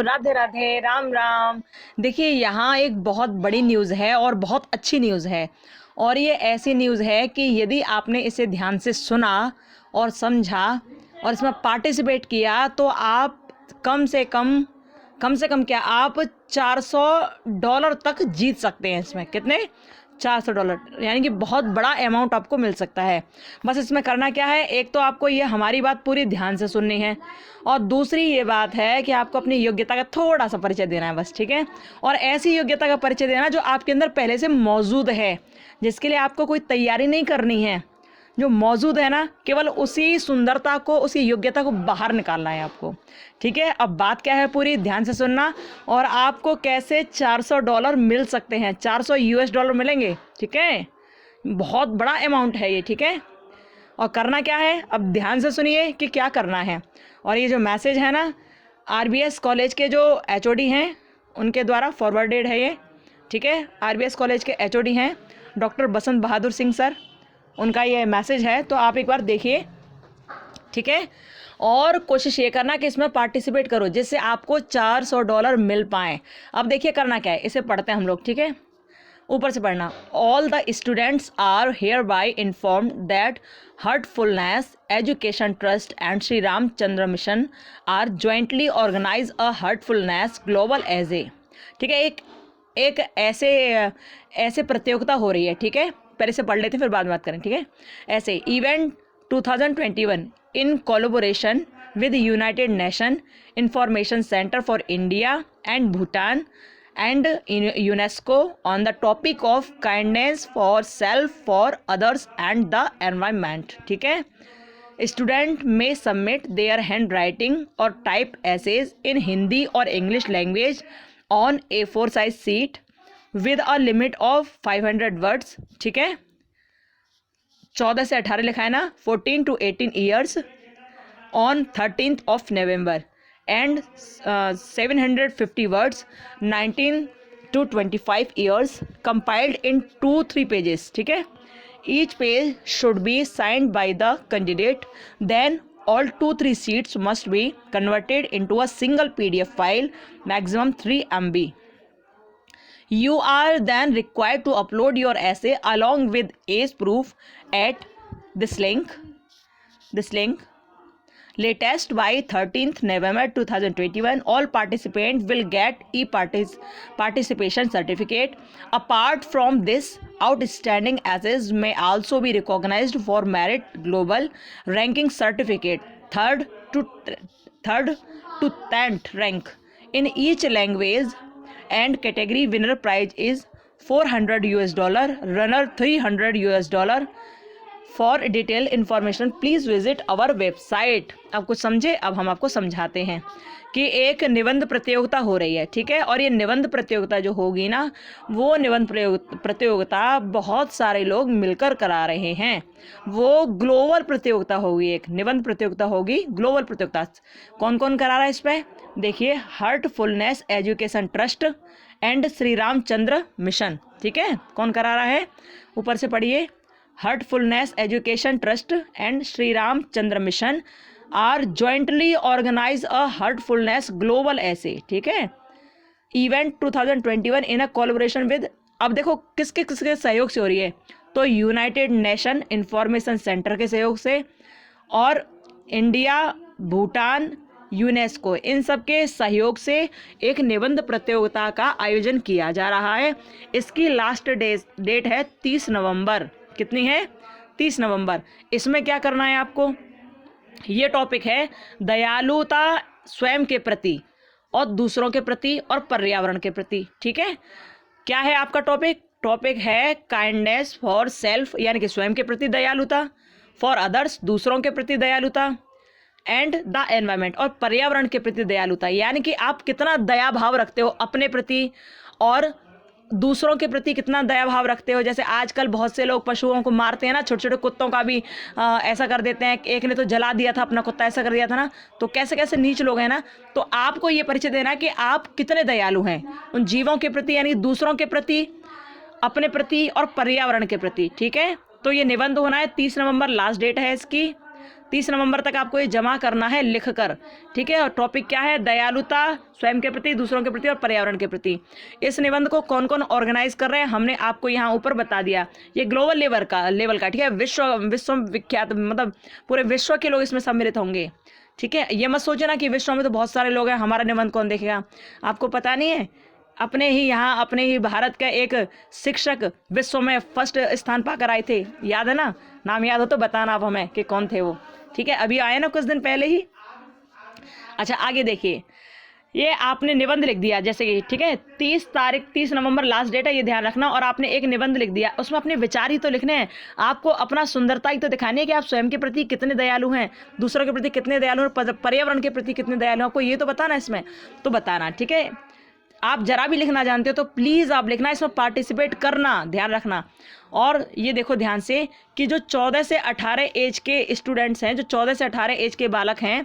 राधे राधे, राम राम। देखिए यहाँ एक बहुत बड़ी न्यूज़ है और बहुत अच्छी न्यूज़ है। और ये ऐसी न्यूज़ है कि यदि आपने इसे ध्यान से सुना और समझा और इसमें पार्टिसिपेट किया तो आप कम से कम क्या, आप $400 तक जीत सकते हैं। इसमें कितने? $400, यानी कि बहुत बड़ा अमाउंट आपको मिल सकता है। बस इसमें करना क्या है, एक तो आपको ये हमारी बात पूरी ध्यान से सुननी है और दूसरी ये बात है कि आपको अपनी योग्यता का थोड़ा सा परिचय देना है बस, ठीक है। और ऐसी योग्यता का परिचय देना जो आपके अंदर पहले से मौजूद है, जिसके लिए आपको कोई तैयारी नहीं करनी है, जो मौजूद है ना, केवल उसी सुंदरता को, उसी योग्यता को बाहर निकालना है आपको, ठीक है। अब बात क्या है, पूरी ध्यान से सुनना। और आपको कैसे $400 मिल सकते हैं, $400 मिलेंगे, ठीक है। बहुत बड़ा अमाउंट है ये, ठीक है। और करना क्या है, अब ध्यान से सुनिए कि क्या करना है। और ये जो मैसेज है ना, RBS कॉलेज के जो HOD हैं उनके द्वारा फॉरवर्डेड है ये, ठीक है। RBS कॉलेज के HOD हैं डॉक्टर बसंत बहादुर सिंह सर, उनका ये मैसेज है, तो आप एक बार देखिए, ठीक है। और कोशिश ये करना कि इसमें पार्टिसिपेट करो जिससे आपको $400 मिल पाएँ। अब देखिए करना क्या है, इसे पढ़ते हैं हम लोग, ठीक है। ऊपर से पढ़ना। All the students are hereby informed that heartfulness education trust and Shri Ramchandra mission are jointly organise a heartfulness global essay, ठीक है। एक ऐसे प्रतियोगिता हो रही है, ठीक है। पहले से पढ़ लेते हैं फिर बाद में बात करें, ठीक है। ऐसे event 2021 in collaboration with United Nations Information Center for India and Bhutan and UNESCO on the topic of kindness for self, for others and the environment, ठीक है। Student may submit their handwriting or type essays in Hindi or English language on A4 size sheet with a limit of 500 words, ठीक है। 14 से 18 लिखा है ना, 14 to 18 years on 13th of November and 750 words 19 to 25 years compiled in 2-3 pages, ठीक है। Each page should be signed by the candidate. Then all 2-3 sheets must be converted into a single PDF file, maximum 3 MB. You are then required to upload your essay along with age proof at this link latest by 13th November 2021. All participants will get participation certificate. Apart from this, outstanding essays may also be recognized for merit global ranking certificate, third to 10th rank in each language and category. Winner prize is $400, runner $300. For detail information please visit our website. अब कुछ समझे, अब हम आपको समझाते हैं कि एक निबंध प्रतियोगिता हो रही है, ठीक है। और ये निबंध प्रतियोगिता जो होगी ना, वो निबंध प्रतियोगिता बहुत सारे लोग मिलकर करा रहे हैं। वो ग्लोबल प्रतियोगिता होगी, एक निबंध प्रतियोगिता होगी, ग्लोबल प्रतियोगिता। कौन कौन करा रहा है इस पर देखिए, heartfulness education trust and Shri Ramchandra mission, ठीक है। कौन करा रहा है, ऊपर से पढ़िए। Heartfulness education trust and Shri Ramchandra mission are jointly organise a heartfulness global essay, ठीक है। Event 2021 in a collaboration with, अब देखो किसके किसके सहयोग से हो रही है, तो यूनाइटेड नेशन इंफॉर्मेशन सेंटर के सहयोग से और इंडिया, भूटान, यूनेस्को, इन सब के सहयोग से एक निबंध प्रतियोगिता का आयोजन किया जा रहा है। इसकी लास्ट डेट है 30 नवंबर। कितनी है? 30 नवंबर। इसमें क्या करना है आपको, ये टॉपिक है दयालुता स्वयं के प्रति और दूसरों के प्रति और पर्यावरण के प्रति, ठीक है। क्या है आपका टॉपिक है काइंडनेस फॉर सेल्फ, यानी कि स्वयं के प्रति दयालुता, फॉर अदर्स दूसरों के प्रति दयालुता, एंड द एनवायरनमेंट और पर्यावरण के प्रति दयालुता, यानी कि आप कितना दया भाव रखते हो अपने प्रति और दूसरों के प्रति कितना दया भाव रखते हो। जैसे आजकल बहुत से लोग पशुओं को मारते हैं ना, छोटे छोटे कुत्तों का भी ऐसा कर देते हैं। एक ने तो जला दिया था अपना कुत्ता, ऐसा कर दिया था ना, तो कैसे कैसे नीच लोग हैं ना। तो आपको ये परिचय देना है कि आप कितने दयालु हैं उन जीवों के प्रति, यानी दूसरों के प्रति, अपने प्रति और पर्यावरण के प्रति, ठीक है। तो ये निबंध होना है 30 नवंबर लास्ट डेट है इसकी। 30 नवंबर तक आपको ये जमा करना है लिख कर, ठीक है। और टॉपिक क्या है? दयालुता स्वयं के प्रति, दूसरों के प्रति और पर्यावरण के प्रति। इस निबंध को कौन कौन ऑर्गेनाइज कर रहे हैं हमने आपको यहाँ ऊपर बता दिया। ये ग्लोबल लेवल का, ठीक है, विश्व विख्यात, मतलब पूरे विश्व के लोग इसमें सम्मिलित होंगे, ठीक है। ये मत सोचना कि विश्व में तो बहुत सारे लोग हैं, हमारा निबंध कौन देखेगा। आपको पता नहीं है, अपने ही भारत का एक शिक्षक विश्व में फर्स्ट स्थान पाकर आए थे, याद है ना? नाम याद हो तो बताना आप हमें कि कौन थे वो, ठीक है। अभी आए ना कुछ दिन पहले ही। अच्छा आगे देखिए, ये आपने निबंध लिख दिया जैसे कि, ठीक है, 30 नवंबर लास्ट डेट है, ये ध्यान रखना। और आपने एक निबंध लिख दिया, उसमें अपने विचार ही तो लिखने हैं, आपको अपना सुंदरता ही तो दिखानी है कि आप स्वयं के प्रति कितने दयालु हैं, दूसरों के प्रति कितने दयालु हैं, पर्यावरण के प्रति कितने दयालु हैं, आपको ये तो बताना इसमें, तो बताना, ठीक है। आप जरा भी लिखना जानते हो तो प्लीज़ आप लिखना, इसमें पार्टिसिपेट करना, ध्यान रखना। और ये देखो ध्यान से कि जो 14 से 18 एज के स्टूडेंट्स हैं, जो 14 से 18 एज के बालक हैं,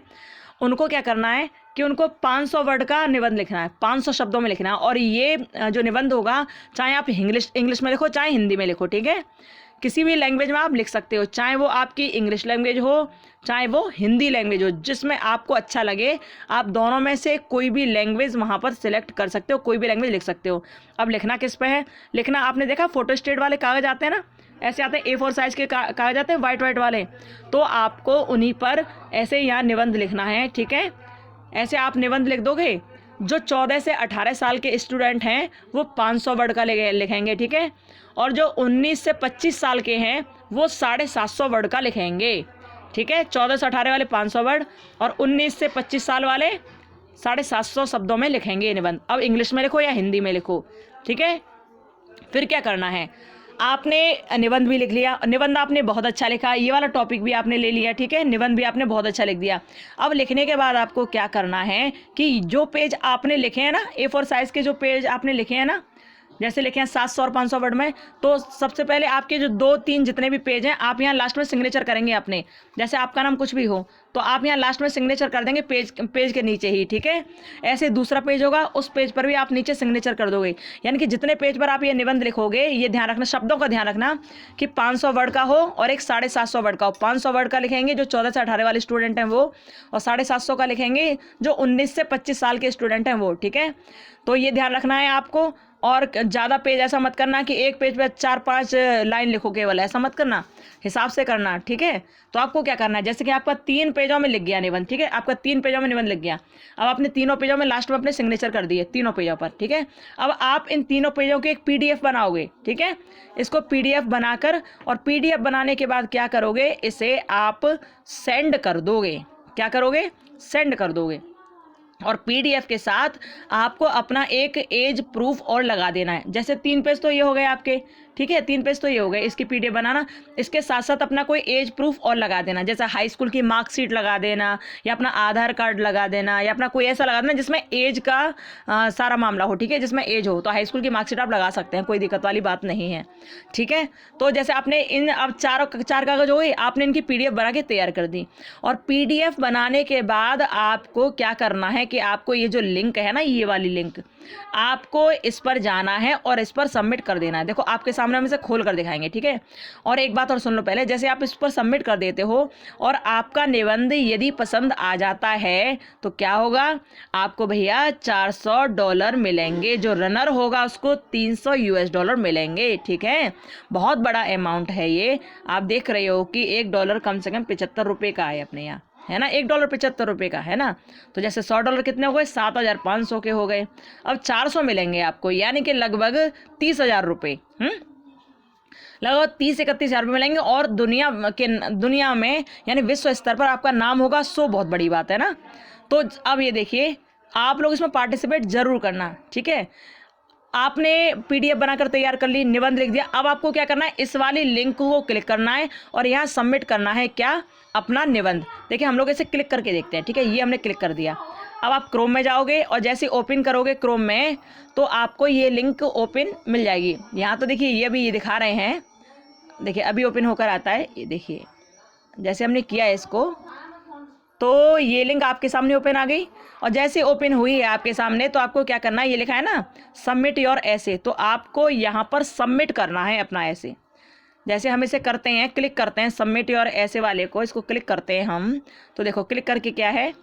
उनको क्या करना है कि उनको 500 वर्ड का निबंध लिखना है, 500 शब्दों में लिखना है। और ये जो निबंध होगा, चाहे आप इंग्लिश में लिखो, चाहे हिंदी में लिखो, ठीक है, किसी भी लैंग्वेज में आप लिख सकते हो, चाहे वो आपकी इंग्लिश लैंग्वेज हो, चाहे वो हिंदी लैंग्वेज हो, जिसमें आपको अच्छा लगे, आप दोनों में से कोई भी लैंग्वेज वहाँ पर सिलेक्ट कर सकते हो, कोई भी लैंग्वेज लिख सकते हो। अब लिखना किस पे है? लिखना, आपने देखा फोटो स्टेट वाले कागज आते हैं ना, ऐसे आते हैं, A4 साइज के कागज आते हैं वाइट वाले, तो आपको उन्हीं पर ऐसे यहाँ निबंध लिखना है, ठीक है। ऐसे आप निबंध लिख दोगे। जो 14 से 18 साल के स्टूडेंट हैं वो 500 वर्ड का लिखेंगे, ठीक है। और जो 19 से 25 साल के हैं वो 750 वर्ड का लिखेंगे, ठीक है। 14 से 18 वाले 500 वर्ड और 19 से 25 साल वाले 750 शब्दों में लिखेंगे निबंध। अब इंग्लिश में लिखो या हिंदी में लिखो, ठीक है। फिर क्या करना है, आपने निबंध भी लिख लिया, निबंध आपने बहुत अच्छा लिखा, ये वाला टॉपिक भी आपने ले लिया, ठीक है, निबंध भी आपने बहुत अच्छा लिख दिया। अब लिखने के बाद आपको क्या करना है कि जो पेज आपने लिखे हैं ना, A4 साइज़ के जो पेज आपने लिखे हैं ना, जैसे लिखे हैं 700 और 500 वर्ड में, तो सबसे पहले आपके जो 2-3 जितने भी पेज हैं, आप यहाँ लास्ट में सिग्नेचर करेंगे अपने, जैसे आपका नाम कुछ भी हो तो आप यहाँ लास्ट में सिग्नेचर कर देंगे पेज के नीचे ही, ठीक है। ऐसे दूसरा पेज होगा, उस पेज पर भी आप नीचे सिग्नेचर कर दोगे। यानी कि जितने पेज पर आप ये निबंध लिखोगे, ये ध्यान रखना, शब्दों का ध्यान रखना कि 500 वर्ड का हो और एक 750 वर्ड का हो। 500 वर्ड का लिखेंगे जो 14 से 18 वाले स्टूडेंट हैं वो, और 750 का लिखेंगे जो 19 से 25 साल के स्टूडेंट हैं वो, ठीक है। तो ये ध्यान रखना है आपको। और ज़्यादा पेज ऐसा मत करना कि एक पेज पे 4-5 लाइन लिखो केवल, ऐसा मत करना, हिसाब से करना, ठीक है। तो आपको क्या करना है, जैसे कि आपका 3 पेजों में लिख गया निबंध, ठीक है, आपका 3 पेजों में निबंध लिख गया। अब आपने तीनों पेजों में लास्ट में अपने सिग्नेचर कर दिए, तीनों पेजों पर, ठीक है। अब आप इन तीनों पेजों के एक PDF बनाओगे, ठीक है। इसको PDF बनाकर, और PDF बनाने के बाद क्या करोगे, इसे आप सेंड कर दोगे। क्या करोगे? सेंड कर दोगे। और PDF के साथ आपको अपना एक एज प्रूफ और लगा देना है। जैसे 3 पेज तो ये हो गए आपके, ठीक है, 3 पेज तो ये हो गए, इसकी PDF बनाना, इसके साथ साथ अपना कोई एज प्रूफ और लगा देना, जैसे हाई स्कूल की मार्कशीट लगा देना, या अपना आधार कार्ड लगा देना, या अपना कोई ऐसा लगा देना जिसमें एज का सारा मामला हो, ठीक है, जिसमें एज हो। तो हाई स्कूल की मार्कशीट आप लगा सकते हैं, कोई दिक्कत वाली बात नहीं है, ठीक है। तो जैसे आपने इन अब 4 कागज हो गए, आपने इनकी PDF बना के तैयार कर दी। और PDF बनाने के बाद आपको क्या करना है कि आपको ये जो लिंक है ना, ये वाली लिंक, आपको इस पर जाना है और इस पर सबमिट कर देना है। देखो आपके सामने हम इसे खोल कर दिखाएंगे, ठीक है। और एक बात और सुन लो पहले, जैसे आप इस पर सबमिट कर देते हो और आपका निबंध यदि पसंद आ जाता है तो क्या होगा, आपको भैया $400 मिलेंगे, जो रनर होगा उसको $300 मिलेंगे, ठीक है। बहुत बड़ा अमाउंट है ये। आप देख रहे हो कि $1 कम से कम 75 रुपये का है अपने यहाँ, है ना, $1 75 रुपये का है ना। तो जैसे $100 कितने हो गए, 7,500 के हो गए। अब 400 मिलेंगे आपको, यानी कि लगभग 30,000 रुपये, लगभग 30-31 हज़ार रुपये मिलेंगे। और दुनिया में यानी विश्व स्तर पर आपका नाम होगा, सो बहुत बड़ी बात है ना। तो अब ये देखिए, आप लोग इसमें पार्टिसिपेट जरूर करना, ठीक है। आपने PDF बनाकर तैयार कर ली, निबंध लिख दिया। अब आपको क्या करना है, इस वाली लिंक को क्लिक करना है और यहाँ सबमिट करना है, क्या, अपना निबंध। देखिए हम लोग इसे क्लिक करके देखते हैं, ठीक है, ये हमने क्लिक कर दिया। अब आप क्रोम में जाओगे और जैसे ओपन करोगे क्रोम में, तो आपको ये लिंक ओपन मिल जाएगी। यहाँ तो देखिए ये भी ये दिखा रहे हैं, देखिए अभी ओपन होकर आता है, ये देखिए जैसे हमने किया है इसको, तो ये लिंक आपके सामने ओपन आ गई। और जैसे ओपन हुई है आपके सामने, तो आपको क्या करना है, ये लिखा है ना सबमिट योर ऐसे, तो आपको यहाँ पर सबमिट करना है अपना ऐसे। जैसे हम इसे करते हैं, क्लिक करते हैं सबमिट योर ऐसे वाले को, इसको क्लिक करते हैं हम, तो देखो क्लिक करके क्या है,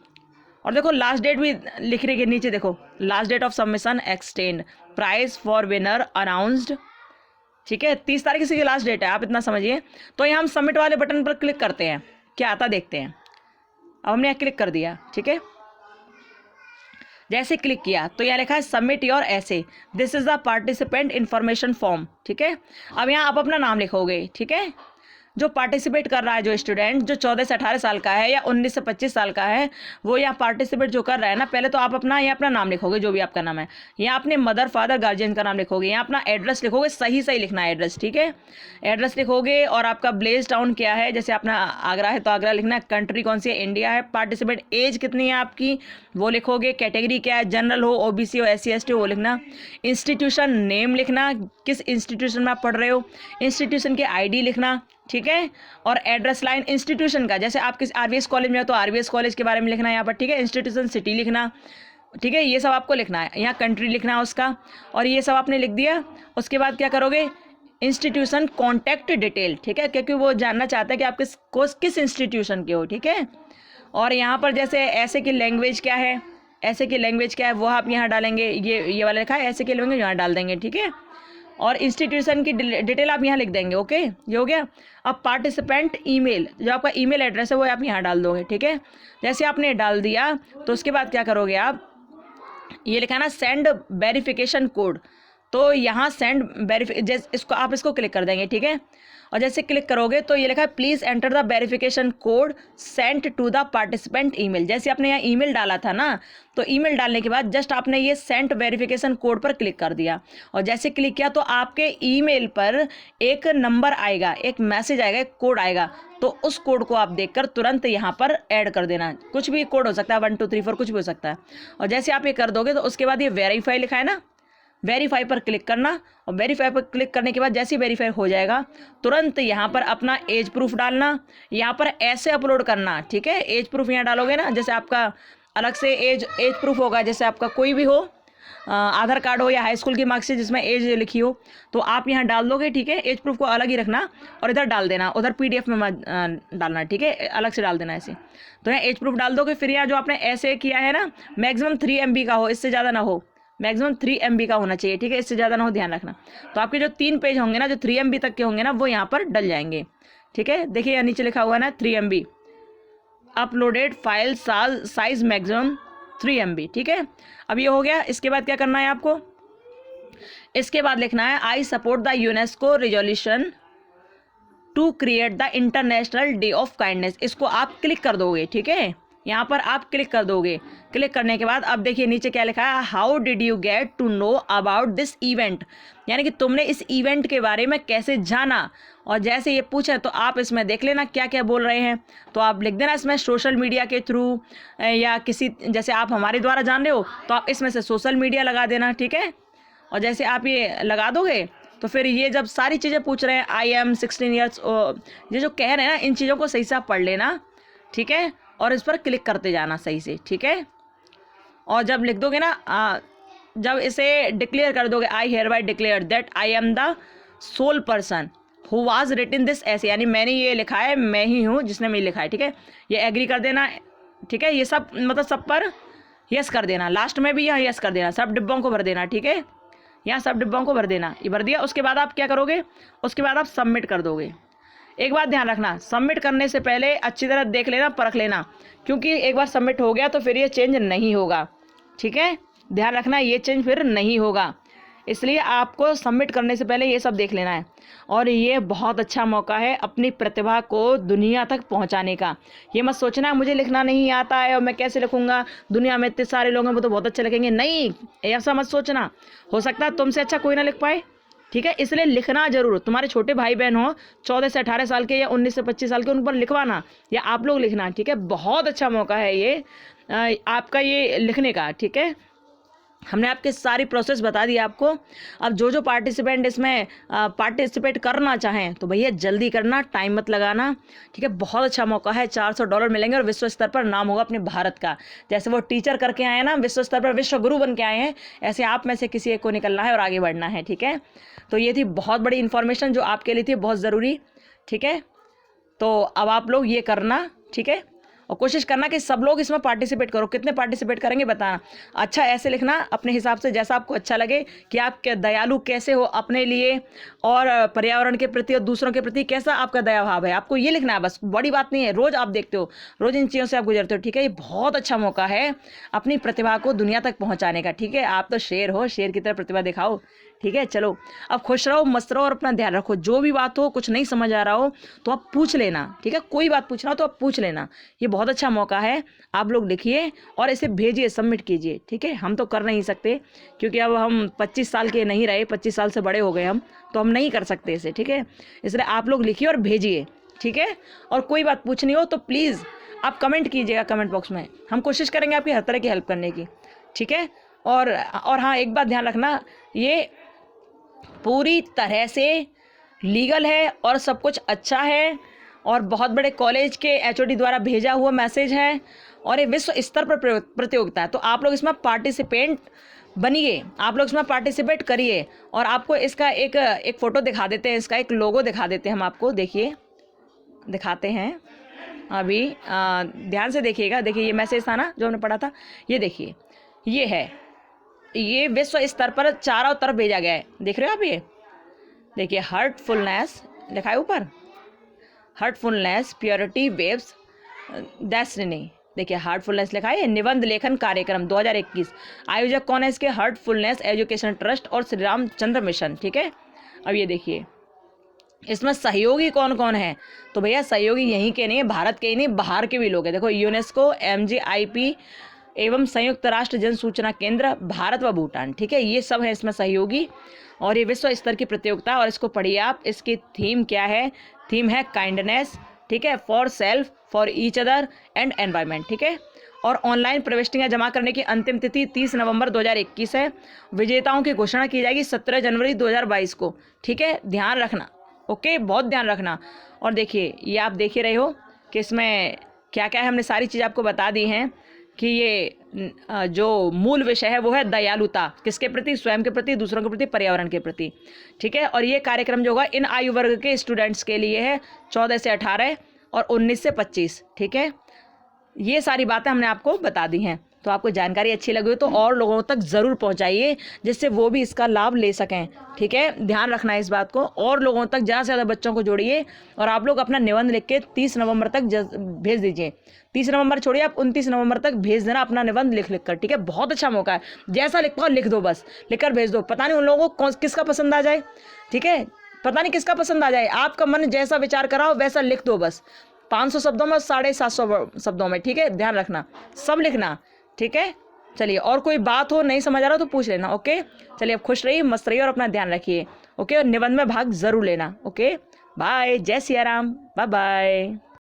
और देखो लास्ट डेट भी लिख रही है नीचे, देखो last date of submission extend, prize for winner announced, ठीक है 30 तारीख से लास्ट डेट है, आप इतना समझिए। तो यहाँ हम सबमिट वाले बटन पर क्लिक करते हैं, क्या आता देखते हैं। अब हमने यहाँ क्लिक कर दिया, ठीक है। जैसे क्लिक किया तो यहाँ लिखा है सबमिट योर ऐसे, this is the participant information form, ठीक है। अब यहाँ आप अपना नाम लिखोगे, ठीक है। जो पार्टिसिपेट कर रहा है, जो स्टूडेंट जो 14 से 18 साल का है या 19 से 25 साल का है, वो यहाँ पार्टिसिपेट जो कर रहा है ना, पहले तो आप अपना यहाँ अपना नाम लिखोगे, जो भी आपका नाम है, यहाँ अपने मदर फादर गार्जियन का नाम लिखोगे, यहाँ अपना एड्रेस लिखोगे, सही सही लिखना है एड्रेस, ठीक है। एड्रेस लिखोगे, और आपका विलेज टाउन क्या है, जैसे अपना आगरा है तो आगरा लिखना है, कंट्री कौन सी है, इंडिया है, पार्टिसिपेट एज कितनी है आपकी वो लिखोगे, कैटेगरी क्या है, जनरल हो, ओबीसी हो, SC ST हो वो लिखना, इंस्टीट्यूशन नेम लिखना, किस इंस्टीट्यूशन में आप पढ़ रहे हो, इंस्टीट्यूशन की ID लिखना, ठीक है। और एड्रेस लाइन इंस्टीट्यूशन का, जैसे आप किस RVS कॉलेज में हो तो RVS कॉलेज के बारे में लिखना है यहाँ पर, ठीक है। इंस्टीट्यूशन सिटी लिखना, ठीक है, ये सब आपको लिखना है। यहाँ कंट्री लिखना है उसका, और ये सब आपने लिख दिया। उसके बाद क्या करोगे, इंस्टीट्यूशन कॉन्टैक्ट डिटेल, ठीक है, क्योंकि वो जानना चाहता है कि आप किस इंस्टीट्यूशन के हो, ठीक है। और यहाँ पर जैसे ऐसे की लैंग्वेज क्या है, ऐसे की लैंग्वेज क्या है वो आप यहाँ डालेंगे, ये वाला लिखा है ऐसे की लैंग्वेज यहाँ डाल देंगे, ठीक है। और इंस्टीट्यूशन की डिटेल आप यहाँ लिख देंगे, ओके, ये हो गया। अब पार्टिसिपेंट ईमेल, जो आपका ईमेल एड्रेस है वो आप यहाँ डाल दोगे, ठीक है। जैसे आपने डाल दिया तो उसके बाद क्या करोगे आप, ये लिखा ना सेंड वेरिफिकेशन कोड, तो यहाँ सेंड इसको आप इसको क्लिक कर देंगे, ठीक है। और जैसे क्लिक करोगे तो ये लिखा है please enter the verification code sent to the participant email. जैसे आपने यहाँ ईमेल डाला था ना, तो ईमेल डालने के बाद जस्ट आपने ये सेंट वेरिफिकेशन कोड पर क्लिक कर दिया, और जैसे क्लिक किया तो आपके ईमेल पर एक नंबर आएगा, एक मैसेज आएगा, एक कोड आएगा, तो उस कोड को आप देखकर तुरंत यहाँ पर ऐड कर देना। कुछ भी कोड हो सकता है, 1 2 3 4 कुछ भी हो सकता है। और जैसे आप ये कर दोगे तो उसके बाद ये वेरीफाई लिखा है ना, वेरीफाई पर क्लिक करना, और वेरीफाई पर क्लिक करने के बाद जैसे ही वेरीफाई हो जाएगा तुरंत यहाँ पर अपना एज प्रूफ डालना, यहाँ पर ऐसे अपलोड करना, ठीक है। एज प्रूफ यहाँ डालोगे ना, जैसे आपका अलग से एज प्रूफ होगा, जैसे आपका कोई भी हो, आधार कार्ड हो या हाई स्कूल की मार्कशीट जिसमें एज लिखी हो, तो आप यहाँ डाल दोगे, ठीक है। एज प्रूफ को अलग ही रखना और इधर डाल देना, उधर PDF में मत डालना, ठीक है, अलग से डाल देना ऐसे। तो यहाँ एज प्रूफ डाल दोगे। फिर यहाँ जो आपने ऐसे किया है ना, मैक्सिमम 3 MB का हो, इससे ज़्यादा ना हो, मैक्सिमम 3 MB का होना चाहिए, ठीक है, इससे ज़्यादा ना हो, ध्यान रखना। तो आपके जो 3 पेज होंगे ना, जो 3 MB तक के होंगे ना, वो यहाँ पर डल जाएंगे, ठीक है। देखिए यहाँ नीचे लिखा हुआ है ना 3 MB uploaded file size maximum 3 MB, ठीक है। अब ये हो गया। इसके बाद क्या करना है आपको, इसके बाद लिखना है I support the UNESCO resolution to create the international day of kindness. इसको आप क्लिक कर दोगे, ठीक है, यहाँ पर आप क्लिक कर दोगे। क्लिक करने के बाद अब देखिए नीचे क्या लिखा है, how did you get to know about this event, यानी कि तुमने इस इवेंट के बारे में कैसे जाना। और जैसे ये पूछे तो आप इसमें देख लेना क्या क्या बोल रहे हैं, तो आप लिख देना इसमें सोशल मीडिया के थ्रू, या किसी जैसे आप हमारे द्वारा जान रहे हो तो आप इसमें से सोशल मीडिया लगा देना, ठीक है। और जैसे आप ये लगा दोगे तो फिर ये जब सारी चीज़ें पूछ रहे हैं, आई एम 16 ईयर्स, ये जो कह रहे हैं ना, इन चीज़ों को सही से आप पढ़ लेना, ठीक है, और इस पर क्लिक करते जाना सही से, ठीक है। और जब लिख दोगे ना, जब इसे डिक्लेयर कर दोगे, I hereby declare that I am the sole person who was written this essay, यानी मैंने ये लिखा है, मैं ही हूँ जिसने मैं लिखा है, ठीक है। ये एग्री कर देना, ठीक है। ये सब मतलब सब पर यस कर देना, लास्ट में भी यहाँ यस कर देना, सब डिब्बों को भर देना, ठीक है। यहाँ सब डिब्बों को भर देना, ये भर दिया। उसके बाद आप क्या करोगे, उसके बाद आप सबमिट कर दोगे। एक बात ध्यान रखना, सबमिट करने से पहले अच्छी तरह देख लेना, परख लेना, क्योंकि एक बार सबमिट हो गया तो फिर ये चेंज नहीं होगा, ठीक है। ध्यान रखना ये चेंज फिर नहीं होगा, इसलिए आपको सबमिट करने से पहले ये सब देख लेना है। और ये बहुत अच्छा मौका है अपनी प्रतिभा को दुनिया तक पहुंचाने का। ये मत सोचना मुझे लिखना नहीं आता है और मैं कैसे लिखूंगा, दुनिया में इतने सारे लोग हैं वो तो बहुत अच्छा लिखेंगे, नहीं, ऐसा मत सोचना। हो सकता है तुमसे अच्छा कोई ना लिख पाए, ठीक है। इसलिए लिखना जरूर, तुम्हारे छोटे भाई बहन हो 14 से 18 साल के या 19 से 25 साल के, उन पर लिखवाना या आप लोग लिखना, ठीक है। बहुत अच्छा मौका है ये आपका ये लिखने का, ठीक है। हमने आपके सारी प्रोसेस बता दी आपको। अब जो जो पार्टिसिपेंट इसमें पार्टिसिपेट करना चाहें तो भैया जल्दी करना, टाइम मत लगाना, ठीक है। बहुत अच्छा मौका है, $400 मिलेंगे और विश्व स्तर पर नाम होगा अपने भारत का। जैसे वो टीचर करके आए हैं ना, विश्व स्तर पर विश्व गुरु बन के आए हैं, ऐसे आप में से किसी एक को निकलना है और आगे बढ़ना है, ठीक है। तो ये थी बहुत बड़ी इन्फॉर्मेशन जो आपके लिए थी, बहुत ज़रूरी, ठीक है। तो अब आप लोग ये करना, ठीक है, और कोशिश करना कि सब लोग इसमें पार्टिसिपेट करो। कितने पार्टिसिपेट करेंगे बताना। अच्छा ऐसे लिखना अपने हिसाब से, जैसा आपको अच्छा लगे, कि आप दयालु कैसे हो अपने लिए और पर्यावरण के प्रति और दूसरों के प्रति कैसा आपका दया भाव है। आपको ये लिखना है बस, बड़ी बात नहीं है। रोज़ आप देखते हो, रोज़ इन चीज़ों से आप गुजरते हो, ठीक है। ये बहुत अच्छा मौका है अपनी प्रतिभा को दुनिया तक पहुँचाने का, ठीक है। आप तो शेर हो, शेर की तरह प्रतिभा दिखाओ, ठीक है। चलो अब खुश रहो, मस्त रहो और अपना ध्यान रखो। जो भी बात हो, कुछ नहीं समझ आ रहा हो तो आप पूछ लेना, ठीक है। कोई बात पूछना हो तो आप पूछ लेना। ये बहुत अच्छा मौका है, आप लोग लिखिए और इसे भेजिए, सबमिट कीजिए, ठीक है। हम तो कर नहीं सकते क्योंकि अब हम 25 साल के नहीं रहे, 25 साल से बड़े हो गए हम, तो हम नहीं कर सकते इसे, ठीक है। इसलिए आप लोग लिखिए और भेजिए, ठीक है। और कोई बात पूछनी हो तो प्लीज़ आप कमेंट कीजिएगा कमेंट बॉक्स में, हम कोशिश करेंगे आपकी हर तरह की हेल्प करने की, ठीक है। और हाँ, एक बात ध्यान रखना, ये पूरी तरह से लीगल है और सब कुछ अच्छा है और बहुत बड़े कॉलेज के HOD द्वारा भेजा हुआ मैसेज है और ये विश्व स्तर पर प्रतियोगिता है। तो आप लोग इसमें पार्टिसिपेंट बनिए, आप लोग इसमें पार्टिसिपेट करिए। और आपको इसका एक फ़ोटो दिखा देते हैं, इसका एक लोगो दिखा देते हैं हम आपको, देखिए, दिखाते हैं अभी, ध्यान से देखिएगा। देखिए ये मैसेज था ना जो हमने पढ़ा था, ये देखिए, ये है, ये विश्व स्तर पर चारों तरफ भेजा गया है। देख रहे हो आप, ये देखिए, हार्टफुलनेस लिखा है ऊपर, हार्टफुलनेस प्योरिटी वेव्स डेस्टिनी। देखिए हार्टफुलनेस लिखा है। निबंध लेखन कार्यक्रम 2021, आयोजक कौन है इसके? हार्टफुलनेस एजुकेशन ट्रस्ट और श्री रामचंद्र मिशन, ठीक है। अब ये देखिए इसमें सहयोगी कौन कौन है, तो भैया सहयोगी यहीं के नहीं, भारत के ही नहीं, बाहर के भी लोग हैं। देखो यूनेस्को, MGIP एवं संयुक्त राष्ट्र जन सूचना केंद्र, भारत व भूटान, ठीक है। ये सब है इसमें सहयोगी। और ये विश्व स्तर की प्रतियोगिता, और इसको पढ़िए आप। इसकी थीम क्या है? थीम है काइंडनेस, ठीक है, for self, for each other and environment, ठीक है। और ऑनलाइन प्रविष्टियाँ जमा करने की अंतिम तिथि 30 नवंबर 2021 है। विजेताओं की घोषणा की जाएगी 17 जनवरी 2022 को, ठीक है। ध्यान रखना, ओके, बहुत ध्यान रखना। और देखिए ये आप देख ही रहे हो कि इसमें क्या क्या है, हमने सारी चीज़ आपको बता दी हैं कि ये जो मूल विषय है वो है दयालुता, किसके प्रति? स्वयं के प्रति, दूसरों के प्रति, पर्यावरण के प्रति, ठीक है। और ये कार्यक्रम जो होगा इन आयु वर्ग के स्टूडेंट्स के लिए है, 14 से 18 और 19 से 25, ठीक है। ये सारी बातें हमने आपको बता दी हैं। तो आपको जानकारी अच्छी लगी हो तो और लोगों तक ज़रूर पहुंचाइए, जिससे वो भी इसका लाभ ले सकें, ठीक है। ध्यान रखना है इस बात को, और लोगों तक ज़्यादा से ज़्यादा बच्चों को जोड़िए। और आप लोग अपना निबंध लिख के 30 नवंबर तक भेज दीजिए। 30 नवंबर छोड़िए, आप 29 नवंबर तक भेज देना अपना निबंध लिख कर, ठीक है। बहुत अच्छा मौका है, जैसा लिख पाओ लिख दो, बस लिख कर भेज दो। पता नहीं उन लोगों को किसका पसंद आ जाए, ठीक है, पता नहीं किसका पसंद आ जाए। आपका मन जैसा विचार कराओ वैसा लिख दो, बस 500 शब्दों में, 750 शब्दों में, ठीक है। ध्यान रखना, सब लिखना, ठीक है। चलिए, और कोई बात हो नहीं समझ आ रहा तो पूछ लेना, ओके। चलिए, अब खुश रहिए, मस्त रहिए और अपना ध्यान रखिए, ओके। और निबंध में भाग जरूर लेना, ओके। बाय, जय सिया राम, बाय बाय।